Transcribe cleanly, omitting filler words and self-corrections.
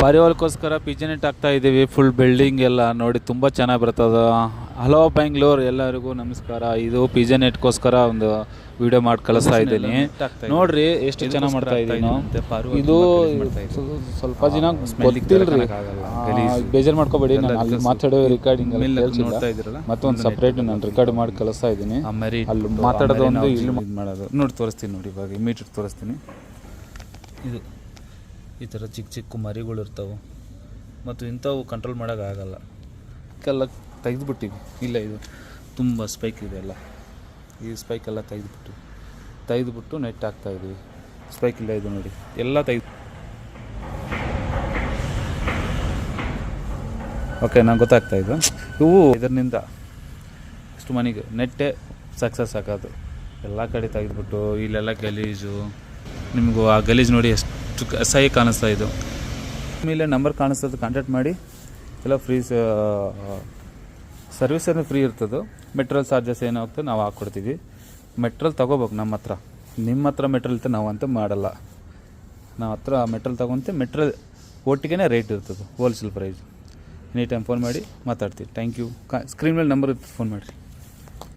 ಪಾರಿವಾಳಕ್ಕೋಸ್ಕರ ಪಿಜನೆಟ್ ಹಾಕ್ತಾ ಇದ್ದೀವಿ. Full building ಎಲ್ಲ ನೋಡಿ ತುಂಬ ಚೆನ್ನಾಗಿ ಬರ್ತದೆ. ಹಲೋ ಬೆಂಗಳೂರು, ಎಲ್ಲರಿಗೂ ನಮಸ್ಕಾರ. ಇದು ಪಿಜನೆಟ್ಗೋಸ್ಕರ ಒಂದು ವಿಡಿಯೋ ಮಾಡಿ ಕಳಿಸ್ತಾ ಇದ್ದೀನಿ. ನೋಡ್ರಿ ಎಷ್ಟು ಚೆನ್ನಾಗಿ ಮಾಡ್ತಾ ಇದ್ದೀನಿ. ಇದು ಸ್ವಲ್ಪ ಜನ ಗೊತ್ತಿಲ್ಲರಿ, ಬೇಜಾರು ಮಾಡ್ಕೋಬೇಡಿ. ನಾನು ಅಲ್ಲಿ ಮಾತಾಡೋ ರೆಕಾರ್ಡಿಂಗ್ ಮತ್ತೊಂದು ಸಪ್ರೇಟ್ ನಾನು ರೆಕಾರ್ಡ್ ಮಾಡಿ ಕಳಿಸ್ತಾ ಇದ್ದೀನಿ. ಅಲ್ಲಿ ಮಾತಾಡೋದು ಒಂದು ಇಲ್ಲಿ ಮಾಡೋದು ನೋಡಿ ತೋರಿಸ್ತೀನಿ. ನೋಡಿ ಇವಾಗ ಇಮಿಡಿಯೇಟ್ ತೋರಿಸ್ತೀನಿ. ಇದು ಈ ಥರ ಚಿಕ್ಕ ಚಿಕ್ಕ ಮರಿಗಳು ಇರ್ತವೆ ಮತ್ತು ಇಂಥವು ಕಂಟ್ರೋಲ್ ಮಾಡೋಕ್ಕಾಗಲ್ಲ. ಇದಕ್ಕೆಲ್ಲ ತೆಗೆದುಬಿಟ್ಟಿವಿ. ಇಲ್ಲ, ಇದು ತುಂಬ ಸ್ಪೈಕ್ ಇದೆ ಎಲ್ಲ. ಈ ಸ್ಪೈಕೆಲ್ಲ ತೆಗೆದುಬಿಟ್ಟು ನೆಟ್ ಹಾಕ್ತಾಯಿದ್ದೀವಿ. ಸ್ಪೈಕ್ ಇಲ್ಲ ಇದು ನೋಡಿ, ಎಲ್ಲ ಓಕೆ, ನಂಗೆ ಗೊತ್ತಾಗ್ತಾಯಿದ್ದು. ಇವು ಇದರಿಂದ ಇಷ್ಟು ಮನೆಗೆ ನೆಟ್ಟೆ ಸಕ್ಸಸ್ ಆಗೋದು. ಎಲ್ಲ ಕಡೆ ತೆಗೆದುಬಿಟ್ಟು ಇಲ್ಲೆಲ್ಲ ಗಲೀಜು. ನಿಮಗೂ ಆ ಗಲೀಜು ನೋಡಿ ಎಷ್ಟು ಸಹಿ ಕಾಣಿಸ್ತಾ ಇದು. ಆಮೇಲೆ ನಂಬರ್ ಕಾಣಿಸ್ತದೆ, ಕಾಂಟ್ಯಾಕ್ಟ್ ಮಾಡಿ. ಎಲ್ಲ ಫ್ರೀ ಸರ್ವಿಸ್ ಏನು ಫ್ರೀ ಇರ್ತದೆ. ಮೆಟ್ರಲ್ ಚಾರ್ಜಸ್ ಏನಾಗ್ತದೆ ನಾವು ಹಾಕ್ಕೊಡ್ತೀವಿ. ಮೆಟ್ರಲ್ ತೊಗೋಬೇಕು ನಮ್ಮ ಹತ್ರ. ನಿಮ್ಮ ಹತ್ರ ಮೆಟ್ರಲ್ ಇರ್ತದೆ, ನಾವು ಅಂತ ಮಾಡಲ್ಲ. ನಾವು ಹತ್ರ ಮೆಟ್ರಲ್ ತೊಗೊತೆ ಮೆಟ್ರಲ್ ಒಟ್ಟಿಗೆ ರೇಟ್ ಇರ್ತದೆ, wholesale price. Any time phone ಮಾಡಿ ಮಾತಾಡ್ತೀವಿ. Thank you. ಸ್ಕ್ರೀನ್ ಮೇಲೆ ನಂಬರ್ ಇರ್ತದೆ, ಫೋನ್ ಮಾಡಿರಿ.